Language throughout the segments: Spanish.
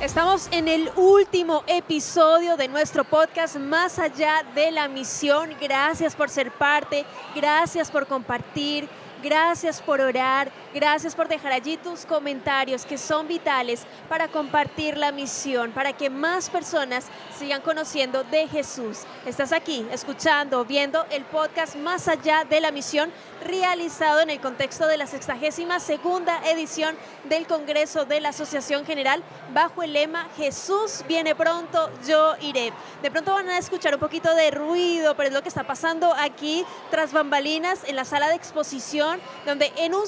Estamos en el último episodio de nuestro podcast Más Allá de la Misión. Gracias por ser parte, gracias por compartir, gracias por orar, gracias por dejar allí tus comentarios que son vitales para compartir la misión, para que más personas sigan conociendo de Jesús. Estás aquí escuchando, viendo el podcast Más Allá de la Misión, realizado en el contexto de la 62ª edición del Congreso de la Asociación General, bajo el lema Jesús viene pronto, yo iré. De pronto van a escuchar un poquito de ruido, pero es lo que está pasando aquí tras bambalinas en la sala de exposición, donde en un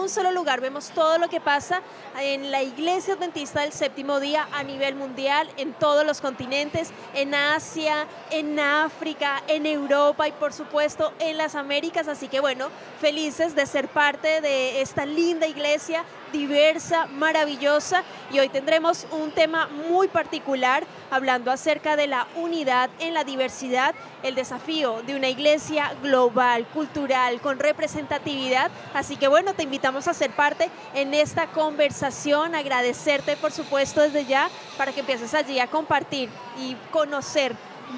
solo lugar vemos todo lo que pasa en la Iglesia Adventista del Séptimo Día a nivel mundial, en todos los continentes, en Asia, en África, en Europa y por supuesto en las Américas. Así que bueno, felices de ser parte de esta linda iglesia, diversa, maravillosa, y hoy tendremos un tema muy particular hablando acerca de la unidad en la diversidad, el desafío de una iglesia global, cultural, con representatividad. Así que bueno, te invitamos a ser parte en esta conversación, agradecerte por supuesto desde ya para que empieces allí a compartir y conocer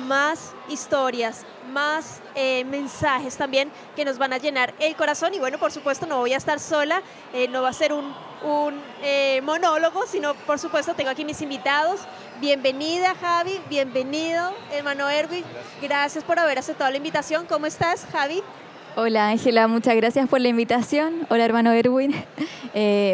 más historias, más mensajes también que nos van a llenar el corazón. Y bueno, por supuesto no voy a estar sola, no va a ser un monólogo, sino por supuesto tengo aquí mis invitados. Bienvenida Javi, bienvenido hermano Erwin, gracias por haber aceptado la invitación. ¿Cómo estás, Javi? Hola Ángela, muchas gracias por la invitación. Hola hermano Erwin.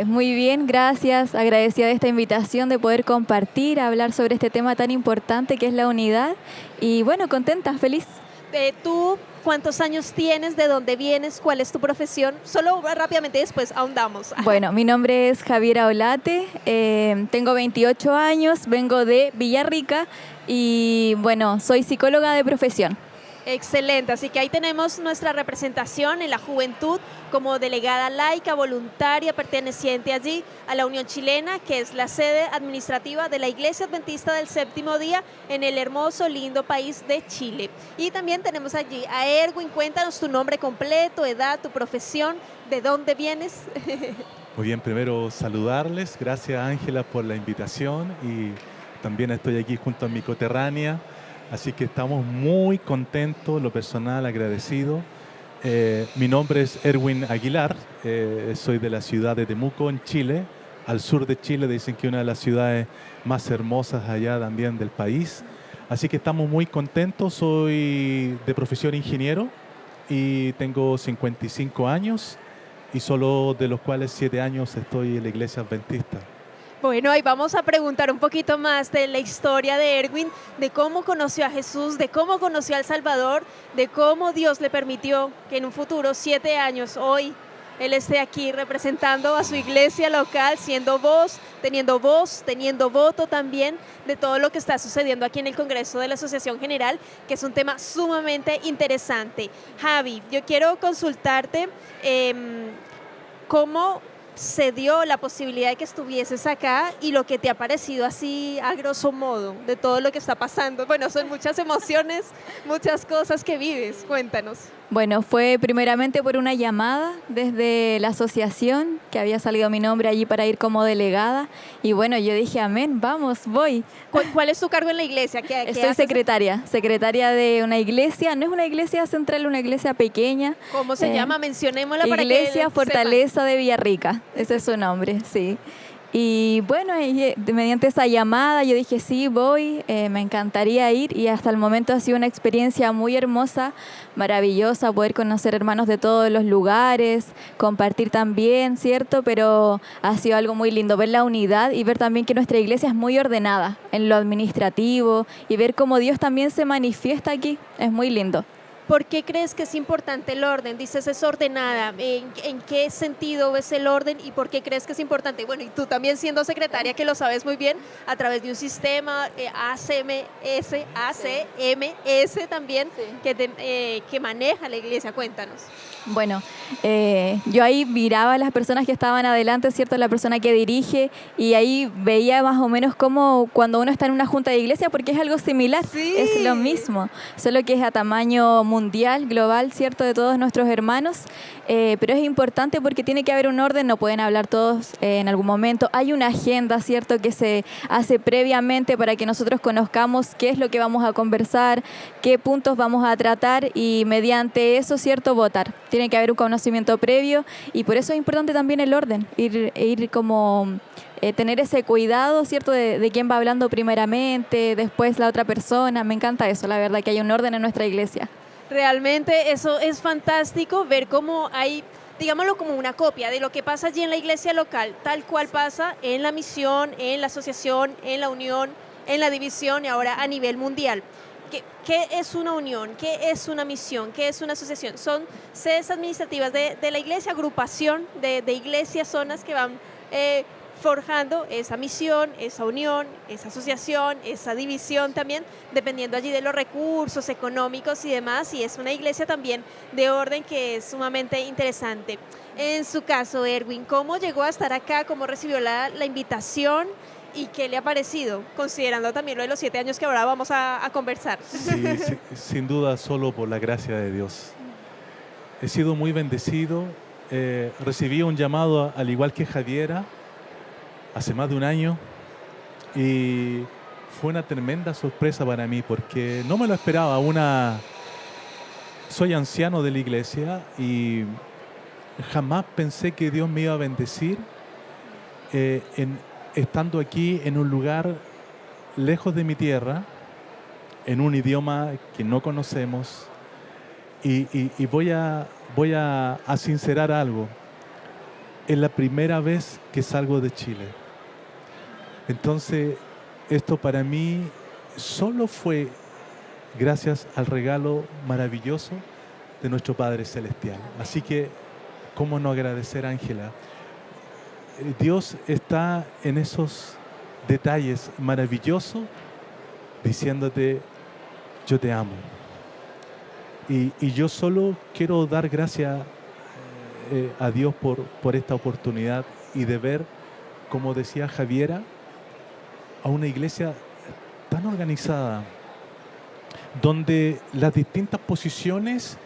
Muy bien, gracias. Agradecida de esta invitación de poder compartir, hablar sobre este tema tan importante que es la unidad. Y bueno, contenta, feliz. ¿Tú cuántos años tienes? ¿De dónde vienes? ¿Cuál es tu profesión? Solo rápidamente después ahondamos. Bueno, mi nombre es Javiera Olate, tengo 28 años, vengo de Villarrica y bueno, soy psicóloga de profesión. Excelente, así que ahí tenemos nuestra representación en la juventud como delegada laica, voluntaria, perteneciente allí a la Unión Chilena, que es la sede administrativa de la Iglesia Adventista del Séptimo Día en el hermoso, lindo país de Chile. Y también tenemos allí a Erwin. Cuéntanos tu nombre completo, edad, tu profesión, de dónde vienes. Muy bien, primero saludarles, gracias Ángela por la invitación y también estoy aquí junto a mi coterránea. Así que estamos muy contentos, lo personal agradecido. Mi nombre es Erwin Aguilar, soy de la ciudad de Temuco, en Chile, al sur de Chile. Dicen que una de las ciudades más hermosas allá también del país. Así que estamos muy contentos. Soy de profesión ingeniero y tengo 55 años y solo de los cuales 7 años estoy en la Iglesia Adventista. Bueno, ahí vamos a preguntar un poquito más de la historia de Erwin, de cómo conoció a Jesús, de cómo conoció al Salvador, de cómo Dios le permitió que en un futuro, 7 años, hoy, él esté aquí representando a su iglesia local, siendo voz, teniendo voto también de todo lo que está sucediendo aquí en el Congreso de la Asociación General, que es un tema sumamente interesante. Javi, yo quiero consultarte cómo se dio la posibilidad de que estuvieses acá y lo que te ha parecido así a grosso modo de todo lo que está pasando. Bueno, son muchas emociones, muchas cosas que vives. Cuéntanos. Bueno, fue primeramente por una llamada desde la asociación, que había salido mi nombre allí para ir como delegada. Y bueno, yo dije, amén, vamos, voy. ¿Cuál es tu cargo en la iglesia? Soy secretaria de una iglesia. No es una iglesia central, una iglesia pequeña. ¿Cómo se llama? Mencionémosla para que Iglesia Fortaleza de Villarrica, ese es su nombre, sí. Y bueno, mediante esa llamada yo dije, sí, voy, me encantaría ir, y hasta el momento ha sido una experiencia muy hermosa, maravillosa, poder conocer hermanos de todos los lugares, compartir también, ¿cierto? Pero ha sido algo muy lindo, ver la unidad y ver también que nuestra iglesia es muy ordenada en lo administrativo y ver cómo Dios también se manifiesta aquí, es muy lindo. ¿Por qué crees que es importante el orden? Dices, es ordenada. ¿En qué sentido ves el orden y por qué crees que es importante? Bueno, y tú también siendo secretaria, que lo sabes muy bien, a través de un sistema ACMS también, sí, que maneja la iglesia. Cuéntanos. Bueno, yo ahí miraba a las personas que estaban adelante, ¿cierto? La persona que dirige, y ahí veía más o menos como cuando uno está en una junta de iglesia, porque es algo similar, sí, es lo mismo, solo que es a tamaño mundial. mundial, global, ¿cierto?, de todos nuestros hermanos, pero es importante porque tiene que haber un orden, no pueden hablar todos en algún momento. Hay una agenda, ¿cierto?, que se hace previamente para que nosotros conozcamos qué es lo que vamos a conversar, qué puntos vamos a tratar y mediante eso, ¿cierto?, votar. Tiene que haber un conocimiento previo y por eso es importante también el orden, ir como... tener ese cuidado, ¿cierto?, de quién va hablando primeramente, después la otra persona. Me encanta eso, la verdad, que hay un orden en nuestra iglesia. Realmente eso es fantástico, ver cómo hay, digámoslo, como una copia de lo que pasa allí en la iglesia local, tal cual pasa en la misión, en la asociación, en la unión, en la división y ahora a nivel mundial. ¿Qué es una unión? ¿Qué es una misión? ¿Qué es una asociación? Son sedes administrativas de la iglesia, agrupación de iglesias, zonas que van forjando esa misión, esa unión, esa asociación, esa división también, dependiendo allí de los recursos económicos y demás, y es una iglesia también de orden que es sumamente interesante. En su caso, Erwin, ¿cómo llegó a estar acá? ¿Cómo recibió la invitación? ¿Y qué le ha parecido? Considerando también lo de los 7 años que ahora vamos a conversar. Sí, sin duda, solo por la gracia de Dios. He sido muy bendecido. Recibí un llamado, al igual que Javiera, hace más de un año, y fue una tremenda sorpresa para mí porque no me lo esperaba. Soy anciano de la iglesia y jamás pensé que Dios me iba a bendecir estando aquí en un lugar lejos de mi tierra, en un idioma que no conocemos, y voy a sincerar algo. Es la primera vez que salgo de Chile. Entonces, esto para mí solo fue gracias al regalo maravilloso de nuestro Padre Celestial. Así que, ¿cómo no agradecer, Ángela? Dios está en esos detalles maravillosos diciéndote, yo te amo. Y yo solo quiero dar gracias a Dios por esta oportunidad y de ver, como decía Javiera, a una iglesia tan organizada, donde las distintas posiciones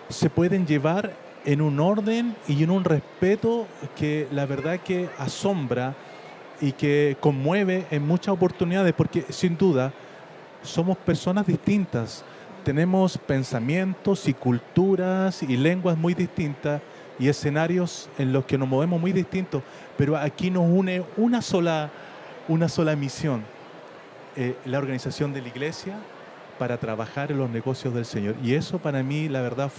se pueden llevar en un orden y en un respeto que la verdad que asombra y que conmueve en muchas oportunidades, porque sin duda somos personas distintas, tenemos pensamientos y culturas y lenguas muy distintas y escenarios en los que nos movemos muy distintos, pero aquí nos une una sola misión, la organización de la iglesia para trabajar en los negocios del Señor. Y eso para mí, la verdad,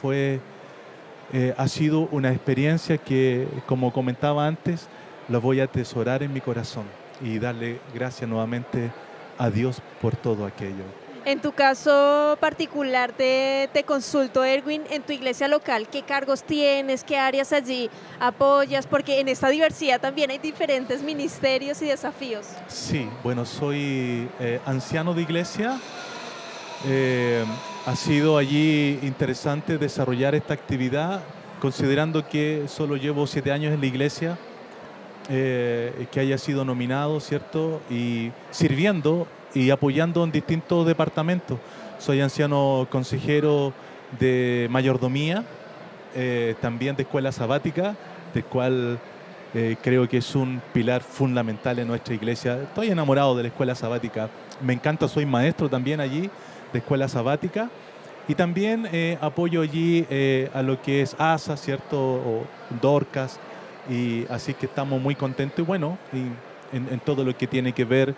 ha sido una experiencia que, como comentaba antes, la voy a atesorar en mi corazón y darle gracias nuevamente a Dios por todo aquello. En tu caso particular, te consulto, Erwin, en tu iglesia local, ¿qué cargos tienes? ¿Qué áreas allí apoyas? Porque en esta diversidad también hay diferentes ministerios y desafíos. Sí, bueno, soy anciano de iglesia. Ha sido allí interesante desarrollar esta actividad, considerando que solo llevo 7 años en la iglesia, que haya sido nominado, ¿cierto? Y sirviendo y apoyando en distintos departamentos. Soy anciano consejero de mayordomía, también de escuela sabática, del cual creo que es un pilar fundamental en nuestra iglesia. Estoy enamorado de la escuela sabática, me encanta, soy maestro también allí de escuela sabática, y también apoyo allí a lo que es ASA, ¿cierto? O Dorcas, y así que estamos muy contentos, y bueno, en todo lo que tiene que ver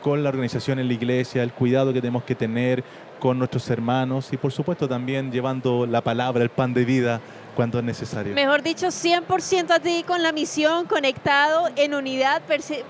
con la organización en la iglesia, el cuidado que tenemos que tener con nuestros hermanos y por supuesto también llevando la palabra, el pan de vida cuando es necesario. Mejor dicho, 100% a ti con la misión, conectado, en unidad,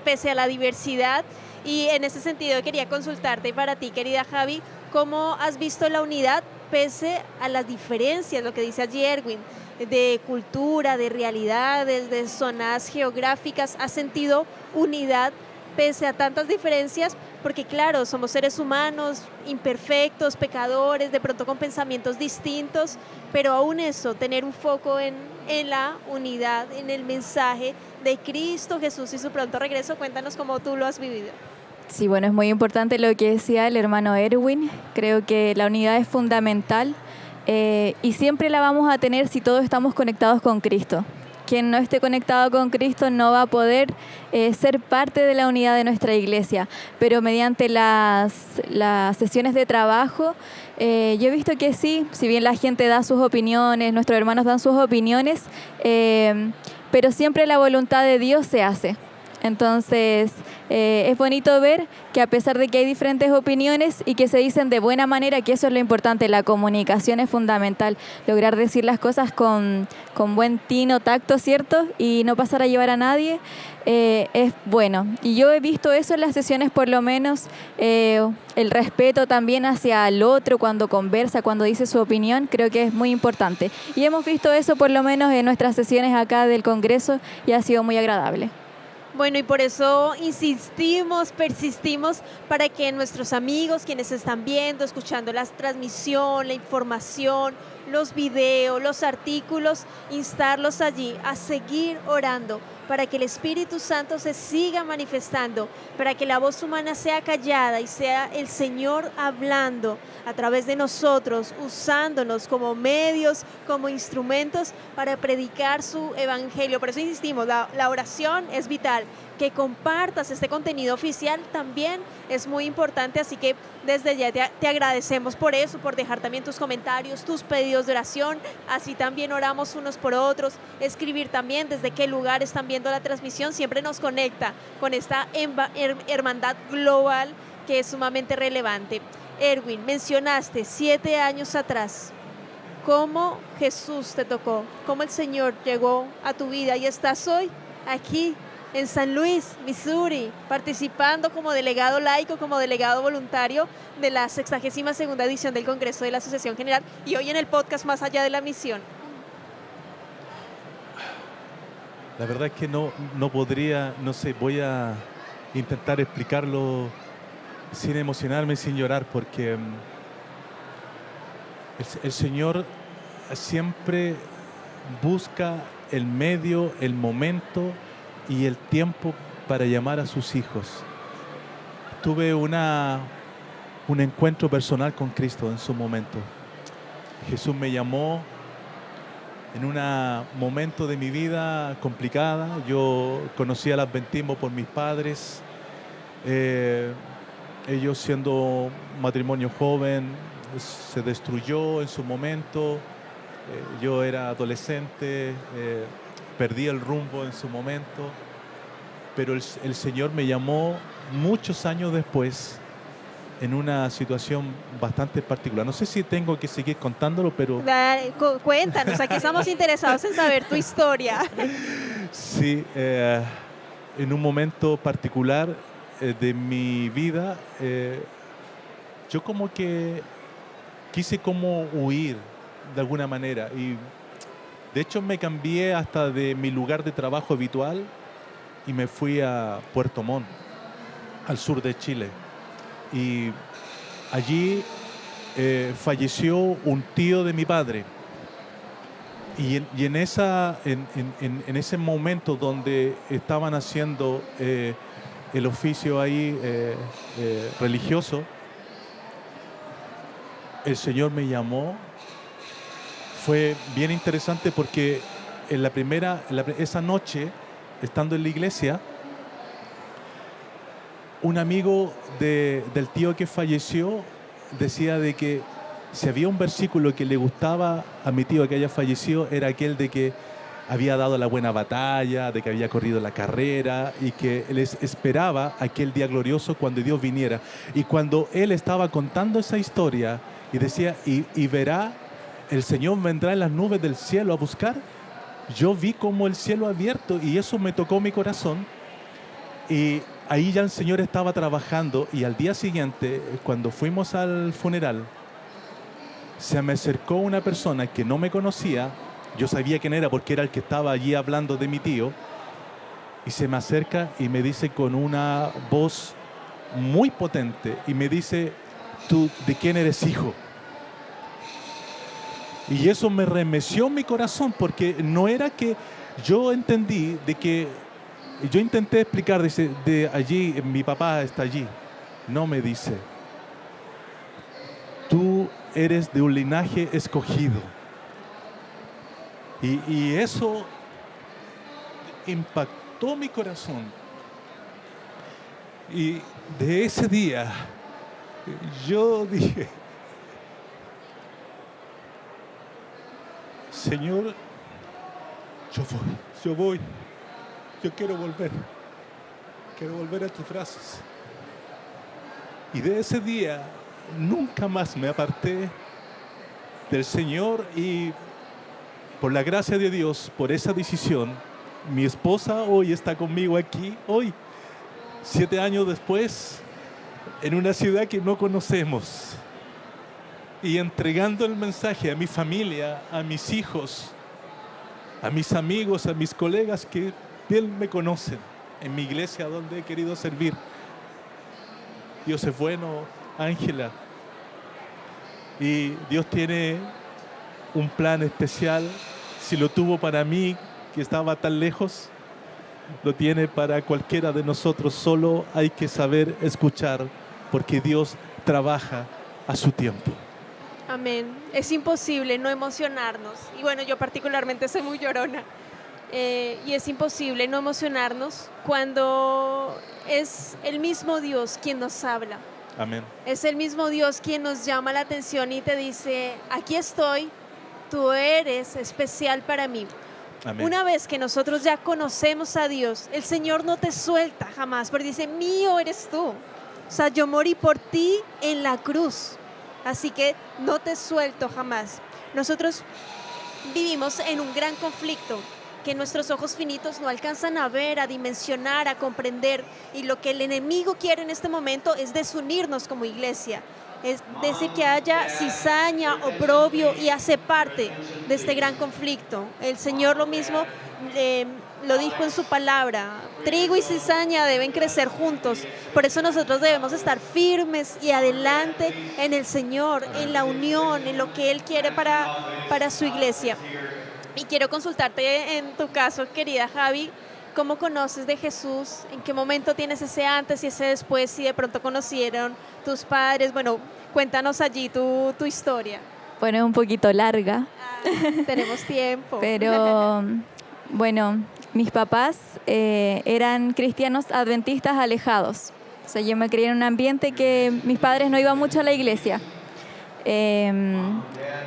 pese a la diversidad. Y en ese sentido quería consultarte para ti, querida Javi, ¿cómo has visto la unidad pese a las diferencias, lo que dice allí Erwin, de cultura, de realidades, de zonas geográficas? ¿Has sentido unidad pese a tantas diferencias? Porque claro, somos seres humanos, imperfectos, pecadores, de pronto con pensamientos distintos, pero aún eso, tener un foco en la unidad, en el mensaje de Cristo Jesús y su pronto regreso. Cuéntanos cómo tú lo has vivido. Sí, bueno, es muy importante lo que decía el hermano Erwin. Creo que la unidad es fundamental y siempre la vamos a tener si todos estamos conectados con Cristo. Quien no esté conectado con Cristo no va a poder ser parte de la unidad de nuestra iglesia. Pero mediante las sesiones de trabajo, yo he visto que sí, si bien la gente da sus opiniones, nuestros hermanos dan sus opiniones, pero siempre la voluntad de Dios se hace. Entonces, es bonito ver que a pesar de que hay diferentes opiniones y que se dicen de buena manera, que eso es lo importante, la comunicación es fundamental, lograr decir las cosas con buen tino, tacto, ¿cierto? Y no pasar a llevar a nadie, es bueno. Y yo he visto eso en las sesiones, por lo menos, el respeto también hacia el otro cuando conversa, cuando dice su opinión, creo que es muy importante. Y hemos visto eso por lo menos en nuestras sesiones acá del Congreso y ha sido muy agradable. Bueno, y por eso insistimos, persistimos para que nuestros amigos, quienes están viendo, escuchando la transmisión, la información, los videos, los artículos, instarlos allí a seguir orando para que el Espíritu Santo se siga manifestando, para que la voz humana sea callada y sea el Señor hablando a través de nosotros, usándonos como medios, como instrumentos para predicar su evangelio. Por eso insistimos, la oración es vital. Que compartas este contenido oficial también es muy importante, así que desde ya te agradecemos por eso, por dejar también tus comentarios, tus pedidos de oración, así también oramos unos por otros, escribir también desde qué lugar están viendo la transmisión, siempre nos conecta con esta hermandad global que es sumamente relevante. Erwin, mencionaste 7 años atrás cómo Jesús te tocó, cómo el Señor llegó a tu vida y estás hoy aquí en San Luis, Missouri, participando como delegado laico, como delegado voluntario de la 62ª edición del Congreso de la Asociación General y hoy en el podcast Más Allá de la Misión. La verdad es que no podría, no sé, voy a intentar explicarlo sin emocionarme, sin llorar, porque el Señor siempre busca el medio, el momento y el tiempo para llamar a sus hijos. Tuve un encuentro personal con Cristo en su momento. Jesús me llamó en un momento de mi vida complicada. Yo conocí al adventismo por mis padres. Ellos siendo matrimonio joven, se destruyó en su momento. Yo era adolescente, perdí el rumbo en su momento, pero el Señor me llamó muchos años después en una situación bastante particular. No sé si tengo que seguir contándolo, pero... Dale, cuéntanos, aquí estamos interesados en saber tu historia. Sí, en un momento particular de mi vida, yo como que quise como huir de alguna manera y de hecho me cambié hasta de mi lugar de trabajo habitual y me fui a Puerto Montt, al sur de Chile. Y allí falleció un tío de mi padre. Y en ese momento donde estaban haciendo el oficio ahí religioso, el Señor me llamó. Fue bien interesante porque esa noche, estando en la iglesia, un amigo del tío que falleció decía de que si había un versículo que le gustaba a mi tío que haya fallecido, era aquel de que había dado la buena batalla, de que había corrido la carrera y que les esperaba aquel día glorioso cuando Dios viniera. Y cuando él estaba contando esa historia y decía, y verá, el Señor vendrá en las nubes del cielo a buscar, yo vi como el cielo abierto y eso me tocó mi corazón. Y ahí ya el Señor estaba trabajando y al día siguiente, cuando fuimos al funeral, se me acercó una persona que no me conocía. Yo sabía quién era porque era el que estaba allí hablando de mi tío. Y se me acerca y me dice con una voz muy potente y me dice, ¿tú de quién eres hijo? Y eso me remeció mi corazón porque no era que yo entendí de que yo intenté explicar, dice, de allí, mi papá está allí. No, me dice, tú eres de un linaje escogido. Y eso impactó mi corazón. Y de ese día yo dije, Señor, yo quiero volver a tus brazos. Y de ese día nunca más me aparté del Señor, y por la gracia de Dios, por esa decisión, mi esposa hoy está conmigo aquí, hoy, 7 años después, en una ciudad que no conocemos, y entregando el mensaje a mi familia, a mis hijos, a mis amigos, a mis colegas que bien me conocen, en mi iglesia donde he querido servir. Dios es bueno, Ángela, y Dios tiene un plan especial. Si lo tuvo para mí, que estaba tan lejos, lo tiene para cualquiera de nosotros. Solo hay que saber escuchar, porque Dios trabaja a su tiempo. Amén. Es imposible no emocionarnos. Y bueno, yo particularmente soy muy llorona. Y es imposible no emocionarnos cuando es el mismo Dios quien nos habla. Amén. Es el mismo Dios quien nos llama la atención y te dice, aquí estoy, tú eres especial para mí. Amén. Una vez que nosotros ya conocemos a Dios, el Señor no te suelta jamás, porque dice, mío eres tú. O sea, yo morí por ti en la cruz, así que no te suelto jamás. Nosotros vivimos en un gran conflicto que nuestros ojos finitos no alcanzan a ver, a dimensionar, a comprender, y lo que el enemigo quiere en este momento es desunirnos como iglesia. Es decir, que haya cizaña, oprobio, y hace parte de este gran conflicto. El Señor lo mismo lo dijo en su palabra, trigo y cizaña deben crecer juntos. Por eso nosotros debemos estar firmes y adelante en el Señor, en la unión, en lo que Él quiere para su iglesia. Y quiero consultarte en tu caso, querida Javi, ¿cómo conoces de Jesús? ¿En qué momento tienes ese antes y ese después? Si de pronto conocieron tus padres. Bueno, cuéntanos allí tu historia. Bueno, es un poquito larga. Tenemos tiempo. Pero bueno, mis papás eran cristianos adventistas alejados. O sea, yo me crié en un ambiente que mis padres no iban mucho a la iglesia.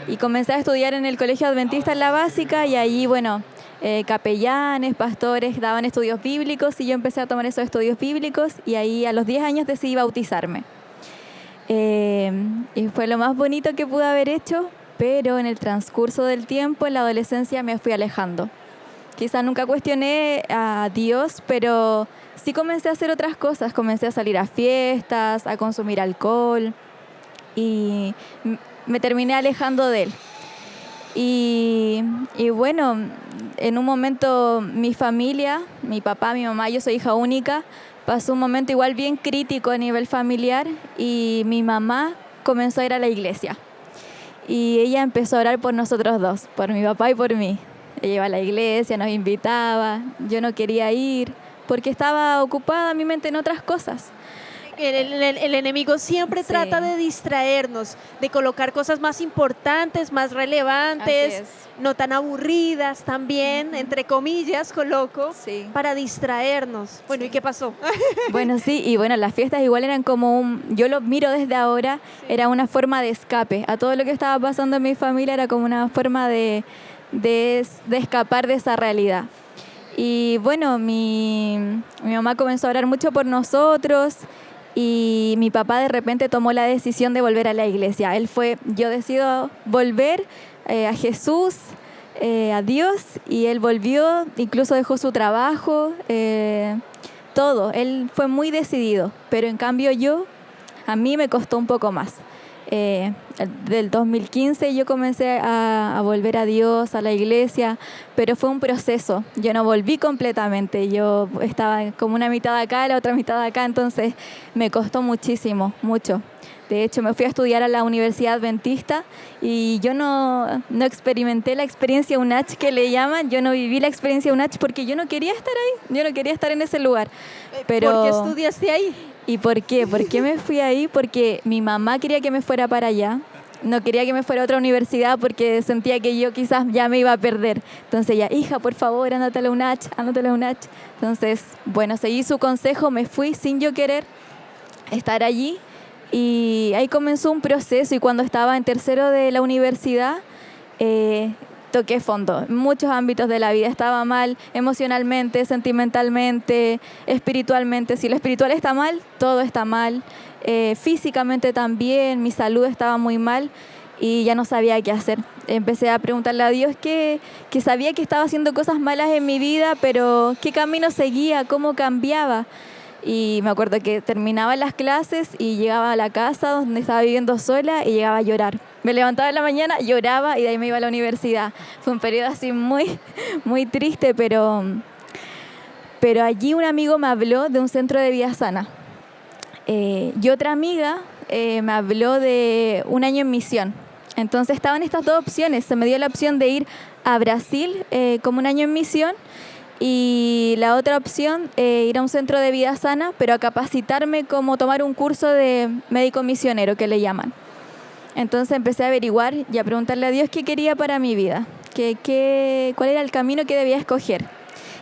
Y comencé a estudiar en el colegio adventista en la básica, y allí, bueno, capellanes, pastores daban estudios bíblicos, y yo empecé a tomar esos estudios bíblicos, y ahí a los 10 años decidí bautizarme. Y fue lo más bonito que pude haber hecho, pero en el transcurso del tiempo, en la adolescencia, me fui alejando. Quizá nunca cuestioné a Dios, pero sí comencé a hacer otras cosas. Comencé a salir a fiestas, a consumir alcohol, y me terminé alejando de Él. Y bueno, en un momento mi familia, mi papá, mi mamá, yo soy hija única, pasó un momento igual bien crítico a nivel familiar, y mi mamá comenzó a ir a la iglesia. Y ella empezó a orar por nosotros dos, por mi papá y por mí. Ella iba a la iglesia, nos invitaba, yo no quería ir porque estaba ocupada mi mente en otras cosas. El enemigo siempre trata de distraernos, de colocar cosas más importantes, más relevantes, no tan aburridas también, entre comillas, coloco, para distraernos. Bueno, ¿y qué pasó? Bueno, sí, y bueno, las fiestas igual eran como yo lo miro desde ahora, era una forma de escape. A todo lo que estaba pasando en mi familia era como una forma de escapar de esa realidad. Y bueno, mi mamá comenzó a orar mucho por nosotros, y mi papá de repente tomó la decisión de volver a la iglesia. Yo decido volver a Jesús, a Dios, y él volvió, incluso dejó su trabajo, todo. Él fue muy decidido, pero en cambio a mí me costó un poco más. Del 2015 yo comencé a volver a Dios, a la iglesia, pero fue un proceso. Yo no volví completamente, yo estaba como una mitad acá, la otra mitad acá, entonces me costó muchísimo, mucho. De hecho, me fui a estudiar a la Universidad Adventista y yo no experimenté la experiencia UNACH que le llaman, yo no viví la experiencia UNACH porque yo no quería estar ahí, yo no quería estar en ese lugar. Pero, ¿por qué estudiaste ahí? ¿Y por qué? ¿Por qué me fui ahí? Porque mi mamá quería que me fuera para allá. no quería que me fuera a otra universidad porque sentía que yo quizás ya me iba a perder. Entonces ella, hija, por favor, ándate a la UNACH. Entonces, bueno, seguí su consejo, me fui sin yo querer estar allí y ahí comenzó un proceso y cuando estaba en tercero de la universidad, toqué fondo en muchos ámbitos de la vida. Estaba mal emocionalmente, sentimentalmente, espiritualmente. Si lo espiritual está mal, todo está mal. Físicamente también, mi salud estaba muy mal y ya no sabía qué hacer. Empecé a preguntarle a Dios que sabía que estaba haciendo cosas malas en mi vida, pero qué camino seguía, cómo cambiaba. Y me acuerdo que terminaba las clases y llegaba a la casa donde estaba viviendo sola y llegaba a llorar. Me levantaba en la mañana, lloraba y de ahí me iba a la universidad. Fue un periodo así muy, muy triste, pero allí un amigo me habló de un centro de vida sana. Y otra amiga me habló de un año en misión. Entonces estaban estas dos opciones. Se me dio la opción de ir a Brasil como un año en misión y la otra opción, ir a un centro de vida sana, pero a capacitarme como tomar un curso de médico misionero que le llaman. Entonces empecé a averiguar y a preguntarle a Dios qué quería para mi vida, cuál era el camino que debía escoger.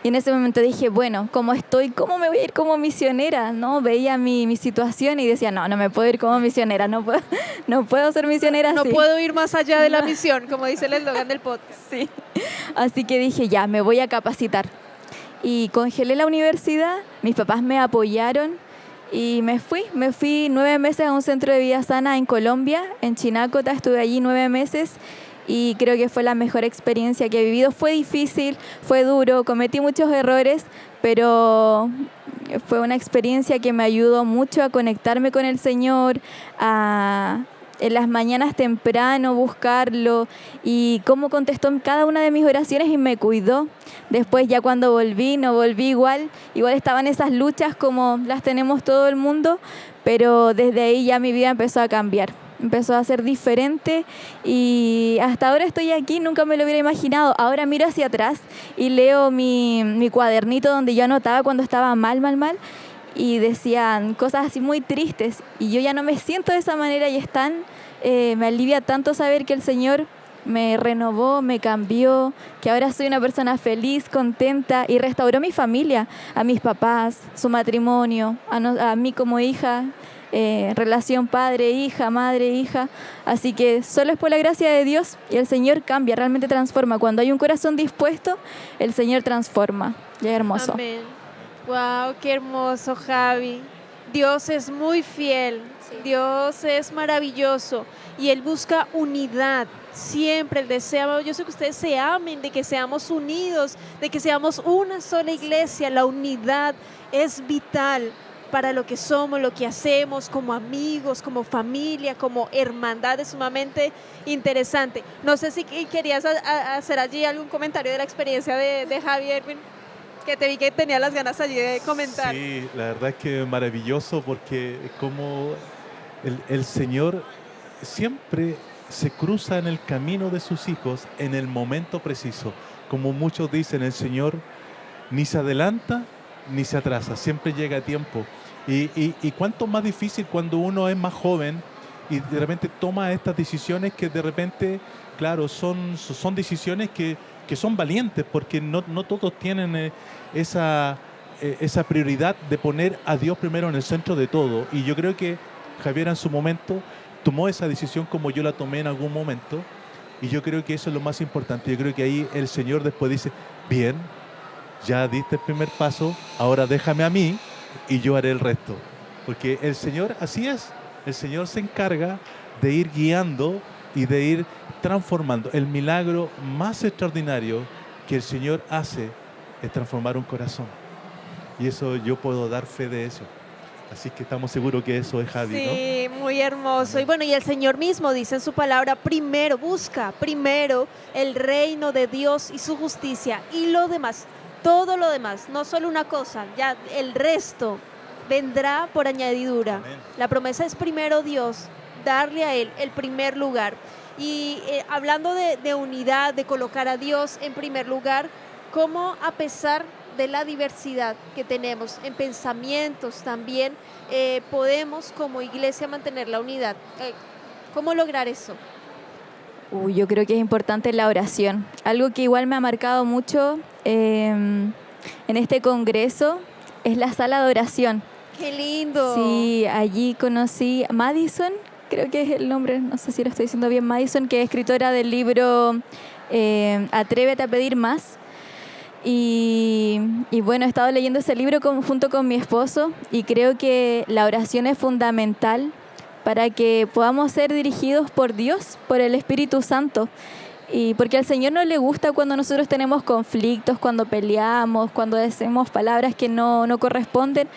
Y en ese momento dije, bueno, ¿cómo estoy? ¿Cómo me voy a ir como misionera? ¿No? Veía mi situación y decía, no me puedo ir como misionera, no puedo ser misionera así. No puedo ir más allá de la misión, como dice el eslogan del podcast. Sí. Así que dije, ya, me voy a capacitar. Y congelé la universidad, mis papás me apoyaron y me fui 9 meses a un centro de vida sana en Colombia, en Chinácota, estuve allí 9 meses. Y creo que fue la mejor experiencia que he vivido. Fue difícil, fue duro, cometí muchos errores, pero fue una experiencia que me ayudó mucho a conectarme con el Señor, en las mañanas temprano buscarlo y cómo contestó en cada una de mis oraciones y me cuidó. Después ya cuando volví, no volví igual estaban esas luchas como las tenemos todo el mundo, pero desde ahí ya mi vida empezó a cambiar. Empezó a ser diferente y hasta ahora estoy aquí, nunca me lo hubiera imaginado. Ahora miro hacia atrás y leo mi cuadernito donde yo anotaba cuando estaba mal y decían cosas así muy tristes y yo ya no me siento de esa manera y me alivia tanto saber que el Señor me renovó, me cambió, que ahora soy una persona feliz, contenta y restauró mi familia, a mis papás, su matrimonio, a mí como hija. Relación padre-hija, madre-hija. Así que solo es por la gracia de Dios y el Señor cambia, realmente transforma. Cuando hay un corazón dispuesto, el Señor transforma. Ya es hermoso. Amén. Wow, qué hermoso, Javi. Dios es muy fiel, sí. Dios es maravilloso y Él busca unidad. Siempre Él desea, yo sé que ustedes se amen, de que seamos unidos, de que seamos una sola iglesia. La unidad es vital para lo que somos, lo que hacemos como amigos, como familia, como hermandad. Es sumamente interesante. No sé si querías hacer allí algún comentario de la experiencia de Javi, Erwin, que te vi que tenía las ganas allí de comentar. Sí, la verdad es que maravilloso porque como el Señor siempre se cruza en el camino de sus hijos en el momento preciso. Como muchos dicen, el Señor ni se adelanta ni se atrasa, siempre llega a tiempo. Y cuánto más difícil cuando uno es más joven y de repente toma estas decisiones que de repente, claro, son decisiones que son valientes porque no todos tienen esa prioridad de poner a Dios primero en el centro de todo. Y yo creo que Javier en su momento tomó esa decisión como yo la tomé en algún momento y yo creo que eso es lo más importante. Yo creo que ahí el Señor después dice, bien, ya diste el primer paso, ahora déjame a mí y yo haré el resto. Porque el Señor, así es, el Señor se encarga de ir guiando y de ir transformando. El milagro más extraordinario que el Señor hace es transformar un corazón. Y eso yo puedo dar fe de eso. Así que estamos seguros que eso es Javi, ¿no? Sí, muy hermoso. Y bueno, y el Señor mismo dice en su palabra, busca primero el reino de Dios y su justicia y lo demás. Todo lo demás, no solo una cosa, ya el resto vendrá por añadidura. Amén. La promesa es primero Dios, darle a Él el primer lugar. Y hablando de unidad, de colocar a Dios en primer lugar, cómo a pesar de la diversidad que tenemos en pensamientos también, podemos como iglesia mantener la unidad. ¿Cómo lograr eso? Yo creo que es importante la oración. Algo que igual me ha marcado mucho en este congreso es la sala de oración. ¡Qué lindo! Sí, allí conocí a Madison, creo que es el nombre, no sé si lo estoy diciendo bien, Madison, que es escritora del libro Atrévete a pedir más. Y bueno, he estado leyendo ese libro junto con mi esposo y creo que la oración es fundamental para que podamos ser dirigidos por Dios, por el Espíritu Santo. Y porque al Señor no le gusta cuando nosotros tenemos conflictos, cuando peleamos, cuando decimos palabras que no corresponden.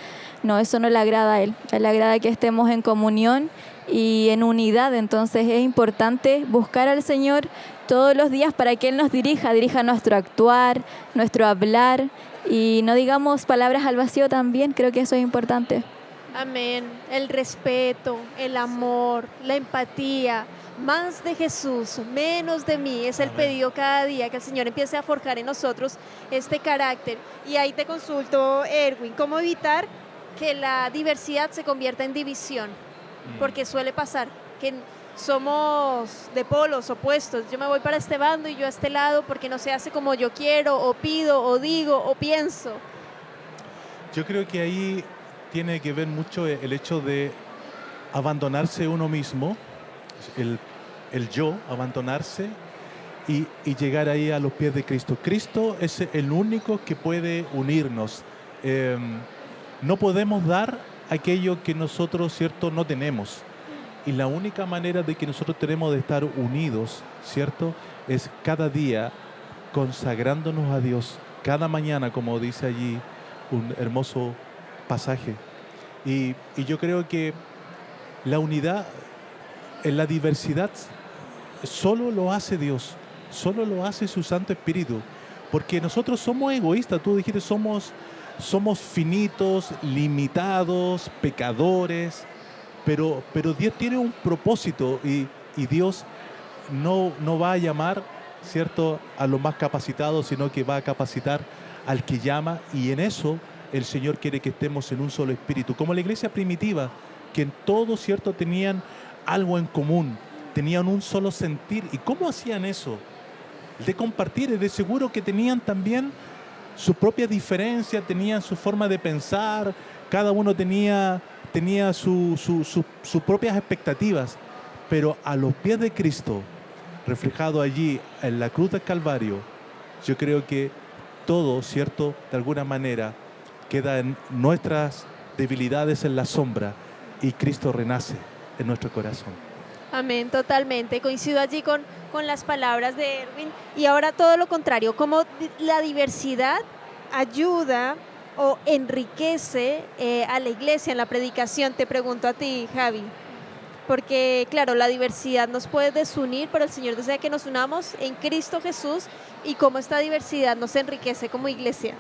No, eso no le agrada a Él. A Él le agrada que estemos en comunión y en unidad. Entonces es importante buscar al Señor todos los días para que Él nos dirija nuestro actuar, nuestro hablar y no digamos palabras al vacío también. Creo que eso es importante. Amén. El respeto, el amor, la empatía, más de Jesús, menos de mí, es el pedido cada día, que el Señor empiece a forjar en nosotros este carácter. Y ahí te consulto, Erwin, ¿cómo evitar que la diversidad se convierta en división? Porque suele pasar que somos de polos opuestos. Yo me voy para este bando y yo a este lado porque no se hace como yo quiero, o pido, o digo, o pienso. Yo creo que ahí tiene que ver mucho el hecho de abandonarse uno mismo, el yo, abandonarse y llegar ahí a los pies de Cristo. Cristo es el único que puede unirnos. No podemos dar aquello que nosotros, ¿cierto?, no tenemos. Y la única manera de que nosotros tenemos de estar unidos, ¿cierto?, es cada día consagrándonos a Dios, cada mañana, como dice allí un hermoso pasaje. Y yo creo que la unidad en la diversidad solo lo hace Dios, solo lo hace su Santo Espíritu, porque nosotros somos egoístas. Tú dijiste, somos finitos, limitados, pecadores, pero Dios tiene un propósito y Dios no va a llamar, ¿cierto?, a los más capacitados, sino que va a capacitar al que llama, y en eso el Señor quiere que estemos en un solo espíritu, como la iglesia primitiva, que en todo, ¿cierto?, tenían algo en común, tenían un solo sentir. ¿Y cómo hacían eso? De compartir. De seguro que tenían también su propia diferencia, tenían su forma de pensar, cada uno tenía sus propias expectativas, pero a los pies de Cristo, reflejado allí en la cruz del Calvario, yo creo que todo, ¿cierto?, de alguna manera queda en nuestras debilidades en la sombra y Cristo renace en nuestro corazón. Amén, totalmente. Coincido allí con las palabras de Erwin. Y ahora todo lo contrario, cómo la diversidad ayuda o enriquece a la iglesia en la predicación. Te pregunto a ti, Javi. Porque, claro, la diversidad nos puede desunir, pero el Señor desea que nos unamos en Cristo Jesús, y cómo esta diversidad nos enriquece como iglesia.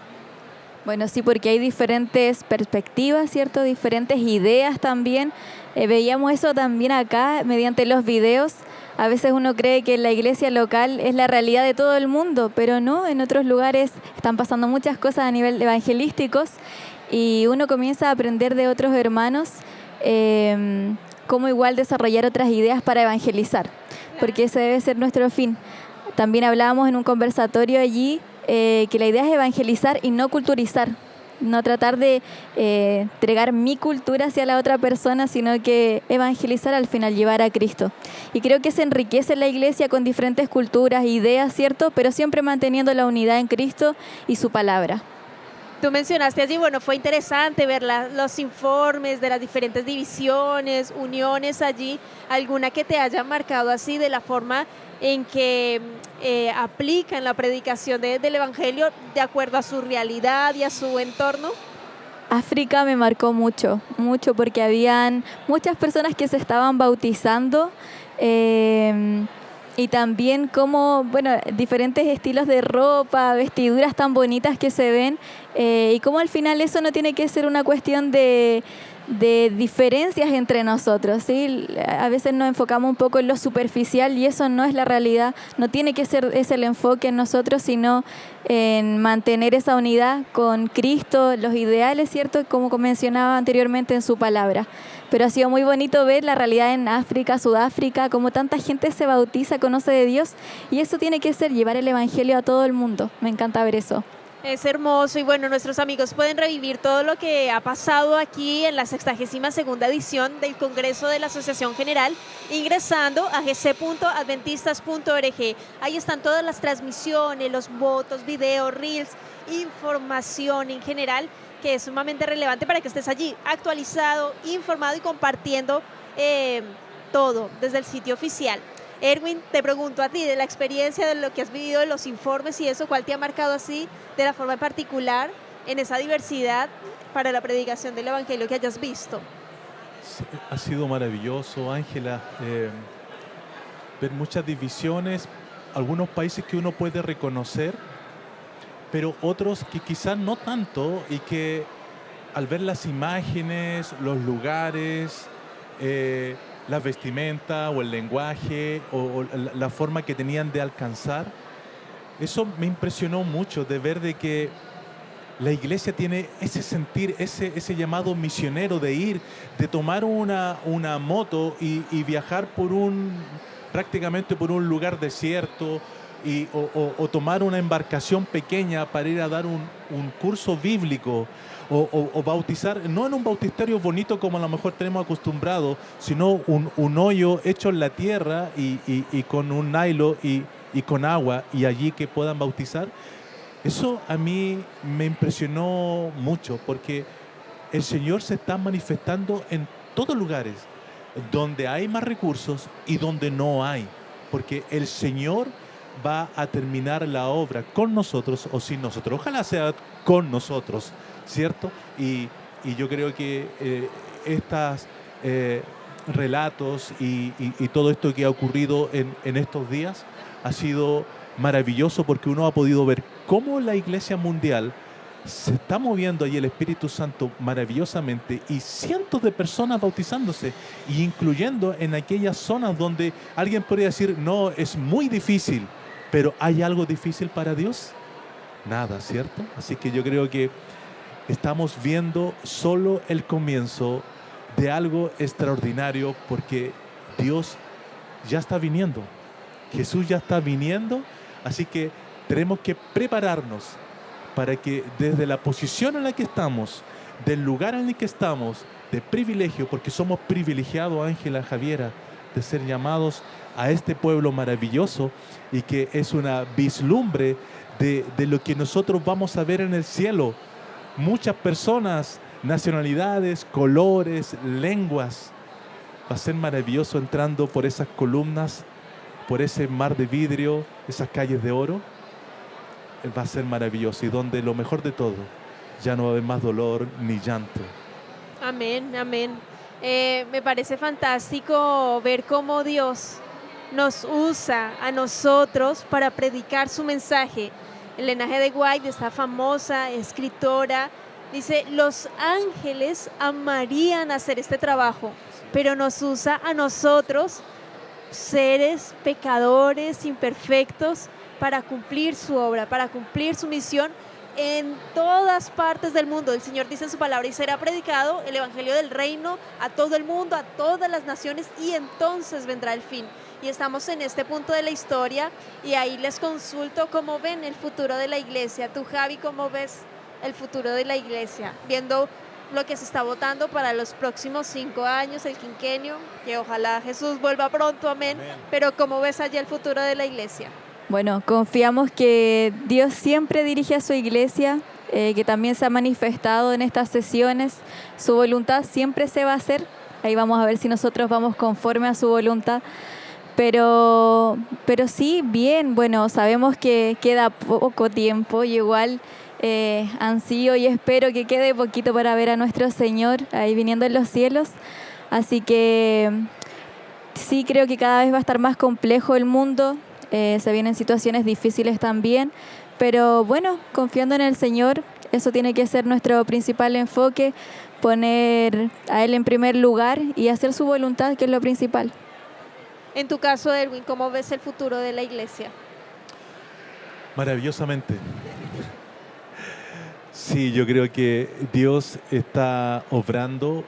Bueno, sí, porque hay diferentes perspectivas, ¿cierto? Diferentes ideas también. Veíamos eso también acá mediante los videos. A veces uno cree que la iglesia local es la realidad de todo el mundo, pero no, en otros lugares están pasando muchas cosas a nivel evangelísticos y uno comienza a aprender de otros hermanos cómo igual desarrollar otras ideas para evangelizar, porque ese debe ser nuestro fin. También hablábamos en un conversatorio allí que la idea es evangelizar y no culturizar, no tratar de entregar mi cultura hacia la otra persona, sino que evangelizar, al final llevar a Cristo. Y creo que se enriquece la iglesia con diferentes culturas, ideas, ¿cierto? Pero siempre manteniendo la unidad en Cristo y su palabra. Tú mencionaste allí, bueno, fue interesante ver los informes de las diferentes divisiones, uniones allí, alguna que te haya marcado así de la forma en que aplican la predicación del Evangelio de acuerdo a su realidad y a su entorno. África me marcó mucho, porque habían muchas personas que se estaban bautizando y también como, bueno, diferentes estilos de ropa, vestiduras tan bonitas que se ven y como al final eso no tiene que ser una cuestión de de diferencias entre nosotros, ¿sí? A veces nos enfocamos un poco en lo superficial y eso no es la realidad. No tiene que ser ese el enfoque en nosotros, sino en mantener esa unidad con Cristo, los ideales, ¿cierto? Como mencionaba anteriormente en su palabra. Pero ha sido muy bonito ver la realidad en África, Sudáfrica, como tanta gente se bautiza, conoce de Dios, y eso tiene que ser llevar el evangelio a todo el mundo. Me encanta ver eso. Es hermoso y bueno, nuestros amigos pueden revivir todo lo que ha pasado aquí en la 62ª edición del Congreso de la Asociación General ingresando a gc.adventistas.org. Ahí están todas las transmisiones, los votos, videos, reels, información en general que es sumamente relevante para que estés allí actualizado, informado y compartiendo todo desde el sitio oficial. Erwin, te pregunto a ti, de la experiencia, de lo que has vivido, de los informes y eso, ¿cuál te ha marcado así de la forma en particular en esa diversidad para la predicación del Evangelio que hayas visto? Sí, ha sido maravilloso, Ángela, ver muchas divisiones, algunos países que uno puede reconocer, pero otros que quizás no tanto y que al ver las imágenes, los lugares, la vestimenta o el lenguaje o la forma que tenían de alcanzar, eso me impresionó mucho de ver de que la iglesia tiene ese sentir, ese llamado misionero de ir, de tomar una moto y viajar prácticamente por un lugar desierto o tomar una embarcación pequeña para ir a dar un curso bíblico o bautizar, no en un bautisterio bonito como a lo mejor tenemos acostumbrado, sino un hoyo hecho en la tierra y con un nylon y con agua y allí que puedan bautizar. Eso a mí me impresionó mucho porque el Señor se está manifestando en todos lugares, donde hay más recursos y donde no hay, porque el Señor va a terminar la obra con nosotros o sin nosotros. Ojalá sea con nosotros, ¿cierto? Y yo creo que estos relatos y todo esto que ha ocurrido en estos días ha sido maravilloso porque uno ha podido ver cómo la Iglesia Mundial se está moviendo ahí el Espíritu Santo maravillosamente y cientos de personas bautizándose y incluyendo en aquellas zonas donde alguien podría decir, no, es muy difícil, pero ¿hay algo difícil para Dios? Nada, ¿cierto? Así que yo creo que estamos viendo solo el comienzo de algo extraordinario porque Dios ya está viniendo. Jesús ya está viniendo, así que tenemos que prepararnos para que desde la posición en la que estamos, del lugar en el que estamos, de privilegio, porque somos privilegiados, Ángela, Javiera, de ser llamados a este pueblo maravilloso y que es una vislumbre de lo que nosotros vamos a ver en el cielo. Muchas personas, nacionalidades, colores, lenguas. Va a ser maravilloso entrando por esas columnas, por ese mar de vidrio, esas calles de oro. Va a ser maravilloso y donde lo mejor de todo, ya no va a haber más dolor ni llanto. Amén, amén. Me parece fantástico ver cómo Dios nos usa a nosotros para predicar su mensaje. Elena G. de White, esta famosa escritora, dice, los ángeles amarían hacer este trabajo, pero nos usa a nosotros, seres pecadores, imperfectos, para cumplir su obra, para cumplir su misión en todas partes del mundo. El Señor dice en su palabra, y será predicado el evangelio del reino a todo el mundo, a todas las naciones, y entonces vendrá el fin. Y estamos en este punto de la historia, y ahí les consulto cómo ven el futuro de la iglesia. Tú, Javi, ¿cómo ves el futuro de la iglesia? Viendo lo que se está votando para los próximos 5 años, el quinquenio, que ojalá Jesús vuelva pronto, amén. Pero ¿cómo ves allá el futuro de la iglesia? Bueno, confiamos que Dios siempre dirige a su iglesia, que también se ha manifestado en estas sesiones. Su voluntad siempre se va a hacer. Ahí vamos a ver si nosotros vamos conforme a su voluntad. Pero sí, bien, bueno, sabemos que queda poco tiempo y igual ansío y espero que quede poquito para ver a nuestro Señor ahí viniendo en los cielos. Así que sí, creo que cada vez va a estar más complejo el mundo. Se vienen situaciones difíciles también, pero bueno, confiando en el Señor, Eso tiene que ser nuestro principal enfoque, poner a Él en primer lugar y hacer su voluntad, que es lo principal. En tu caso, Erwin, ¿cómo ves el futuro de la iglesia? Maravillosamente. Sí, yo creo que Dios está obrando,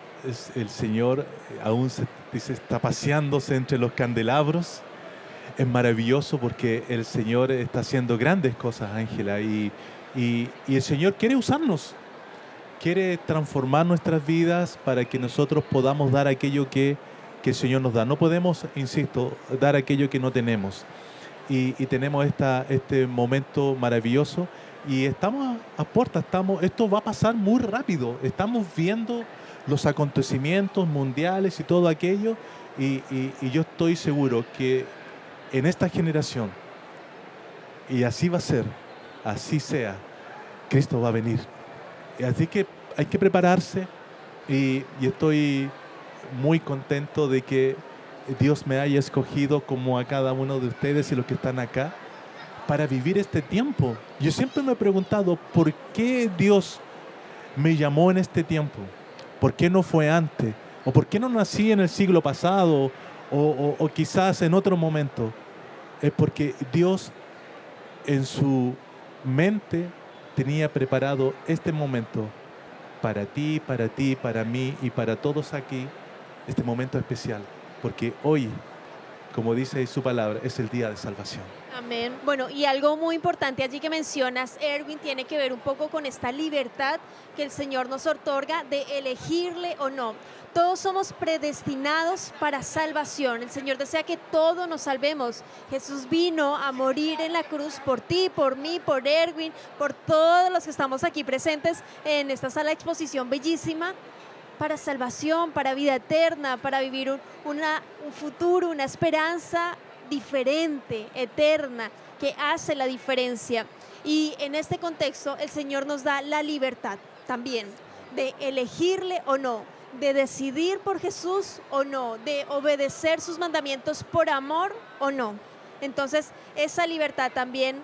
el Señor aún dice, está paseándose entre los candelabros. Es maravilloso porque el Señor está haciendo grandes cosas, Ángela, y el Señor quiere usarnos, quiere transformar nuestras vidas para que nosotros podamos dar aquello que el Señor nos da. No podemos, insisto, dar aquello que no tenemos. Y tenemos este momento maravilloso y estamos a puertas, esto va a pasar muy rápido. Estamos viendo los acontecimientos mundiales y todo aquello y yo estoy seguro que en esta generación, y así va a ser, así sea, Cristo va a venir. Así que hay que prepararse y estoy muy contento de que Dios me haya escogido como a cada uno de ustedes y los que están acá para vivir este tiempo. Yo siempre me he preguntado por qué Dios me llamó en este tiempo, por qué no fue antes, o por qué no nací en el siglo pasado o quizás en otro momento. Es porque Dios en su mente tenía preparado este momento para ti, para mí y para todos aquí, este momento especial, porque hoy, como dice su palabra, es el día de salvación. Amén. Bueno, y algo muy importante allí que mencionas, Erwin, tiene que ver un poco con esta libertad que el Señor nos otorga de elegirle o no. Todos somos predestinados para salvación. El Señor desea que todos nos salvemos. Jesús vino a morir en la cruz por ti, por mí, por Erwin, por todos los que estamos aquí presentes en esta sala de exposición bellísima, para salvación, para vida eterna, para vivir un futuro, una esperanza diferente, eterna, que hace la diferencia. Y en este contexto el Señor nos da la libertad también de elegirle o no, de decidir por Jesús o no, de obedecer sus mandamientos por amor o no. Entonces esa libertad también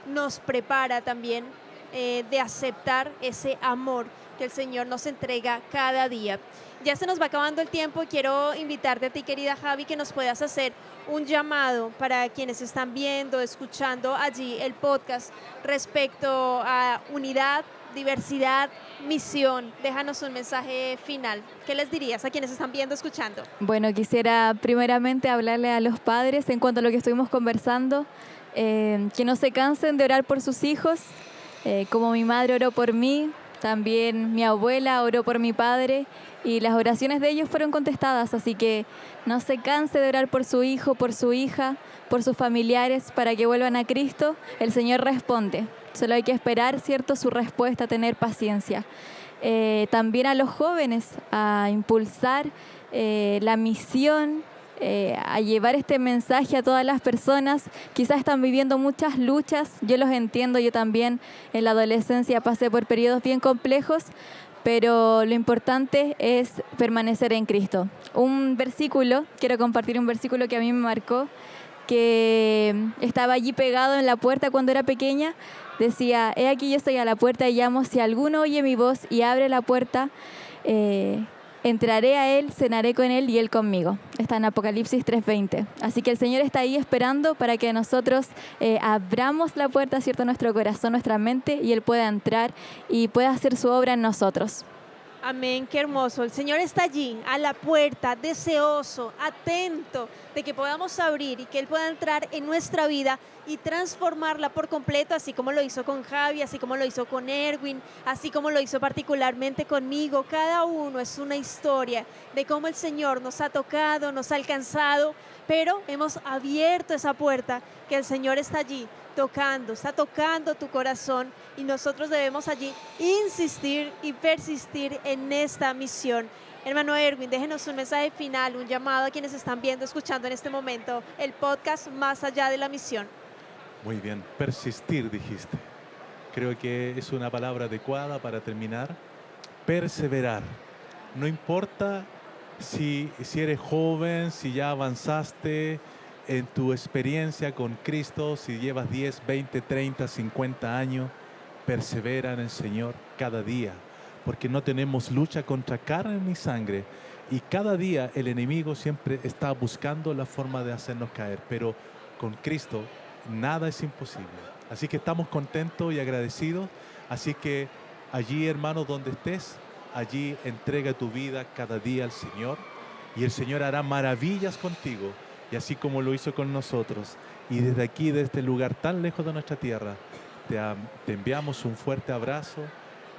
nos prepara también de aceptar ese amor que el Señor nos entrega cada día. Ya se nos va acabando el tiempo y quiero invitarte a ti, querida Javi, que nos puedas hacer un llamado para quienes están viendo, escuchando allí el podcast respecto a unidad, diversidad, misión. Déjanos un mensaje final. ¿Qué les dirías a quienes están viendo, escuchando? Bueno, quisiera primeramente hablarle a los padres en cuanto a lo que estuvimos conversando, que no se cansen de orar por sus hijos, como mi madre oró por mí, también mi abuela oró por mi padre y las oraciones de ellos fueron contestadas, así que no se canse de orar por su hijo, por su hija, por sus familiares para que vuelvan a Cristo. El Señor responde, solo hay que esperar, ¿cierto?, su respuesta, tener paciencia. También a los jóvenes a impulsar la misión, a llevar este mensaje a todas las personas. Quizás están viviendo muchas luchas, yo los entiendo, yo también en la adolescencia pasé por periodos bien complejos, pero lo importante es permanecer en Cristo. Quiero compartir un versículo que a mí me marcó, que estaba allí pegado en la puerta cuando era pequeña. Decía, he aquí yo estoy a la puerta y llamo, si alguno oye mi voz y abre la puerta, entraré a él, cenaré con él y él conmigo. Está en Apocalipsis 3:20. Así que el Señor está ahí esperando para que nosotros abramos la puerta, ¿cierto?, nuestro corazón, nuestra mente, y Él pueda entrar y pueda hacer su obra en nosotros. Amén, qué hermoso. El Señor está allí, a la puerta, deseoso, atento de que podamos abrir y que Él pueda entrar en nuestra vida y transformarla por completo, así como lo hizo con Javi, así como lo hizo con Erwin, así como lo hizo particularmente conmigo. Cada uno es una historia de cómo el Señor nos ha tocado, nos ha alcanzado, pero hemos abierto esa puerta que el Señor está allí está tocando tu corazón, y nosotros debemos allí insistir y persistir en esta misión. Hermano Erwin, déjenos un mensaje final, un llamado a quienes están viendo, escuchando en este momento el podcast Más Allá de la Misión. Muy bien, persistir dijiste. Creo que es una palabra adecuada para terminar. Perseverar. No importa si eres joven, si ya avanzaste en tu experiencia con Cristo, si llevas 10, 20, 30, 50 años, persevera en el Señor cada día, porque no tenemos lucha contra carne ni sangre, y cada día el enemigo siempre está buscando la forma de hacernos caer, pero con Cristo nada es imposible. Así que estamos contentos y agradecidos. Así que allí, hermano, donde estés, allí entrega tu vida cada día al Señor, y el Señor hará maravillas contigo, y así como lo hizo con nosotros. Y desde aquí, de este lugar tan lejos de nuestra tierra, te enviamos un fuerte abrazo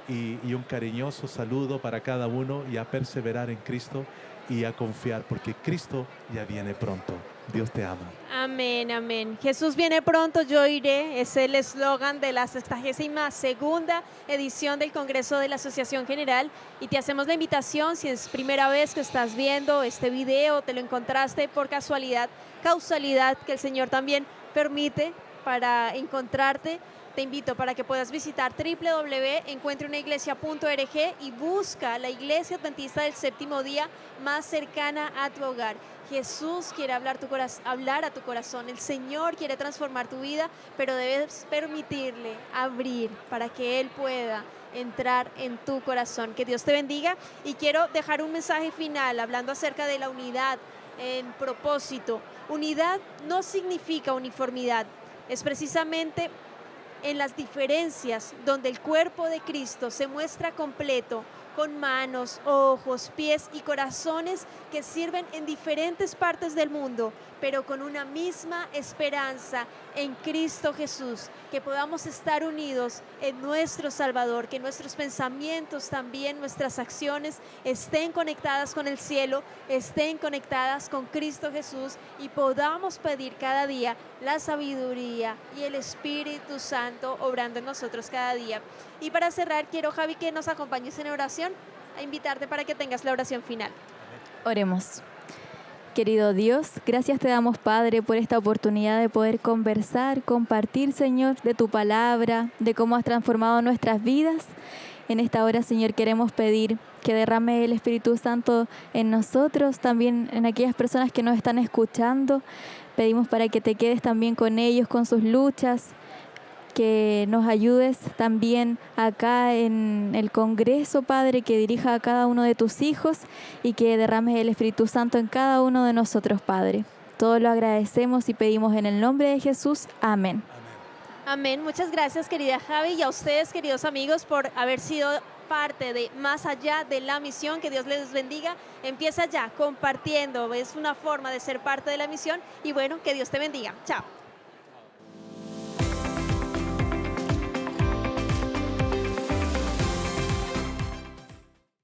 y un cariñoso saludo para cada uno, y a perseverar en Cristo y a confiar, porque Cristo ya viene pronto. Dios te ama. Amén, amén. Jesús viene pronto, yo iré. Es el eslogan de la 62ª edición del Congreso de la Asociación General. Y te hacemos la invitación, si es primera vez que estás viendo este video, te lo encontraste por casualidad, causalidad, que el Señor también permite para encontrarte. Te invito para que puedas visitar www.encuentreunaiglesia.org y busca la Iglesia Adventista del Séptimo Día más cercana a tu hogar. Jesús quiere hablar a tu corazón. El Señor quiere transformar tu vida, pero debes permitirle abrir para que Él pueda entrar en tu corazón. Que Dios te bendiga, y quiero dejar un mensaje final hablando acerca de la unidad en propósito. Unidad no significa uniformidad, es precisamente en las diferencias donde el cuerpo de Cristo se muestra completo, con manos, ojos, pies y corazones que sirven en diferentes partes del mundo, pero con una misma esperanza en Cristo Jesús, que podamos estar unidos en nuestro Salvador, que nuestros pensamientos también, nuestras acciones estén conectadas con el cielo, estén conectadas con Cristo Jesús, y podamos pedir cada día la sabiduría y el Espíritu Santo obrando en nosotros cada día. Y para cerrar, quiero, Javi, que nos acompañes en oración, a invitarte para que tengas la oración final. Oremos. Querido Dios, gracias te damos, Padre, por esta oportunidad de poder conversar, compartir, Señor, de tu palabra, de cómo has transformado nuestras vidas. En esta hora, Señor, queremos pedir que derrame el Espíritu Santo en nosotros, también en aquellas personas que nos están escuchando. Pedimos para que te quedes también con ellos, con sus luchas, que nos ayudes también acá en el Congreso, Padre, que dirija a cada uno de tus hijos y que derrames el Espíritu Santo en cada uno de nosotros, Padre. Todo lo agradecemos y pedimos en el nombre de Jesús. Amén. Amén. Muchas gracias, querida Javi, y a ustedes, queridos amigos, por haber sido parte de Más Allá de la Misión. Que Dios les bendiga. Empieza ya compartiendo, es una forma de ser parte de la misión, y bueno, que Dios te bendiga. Chao.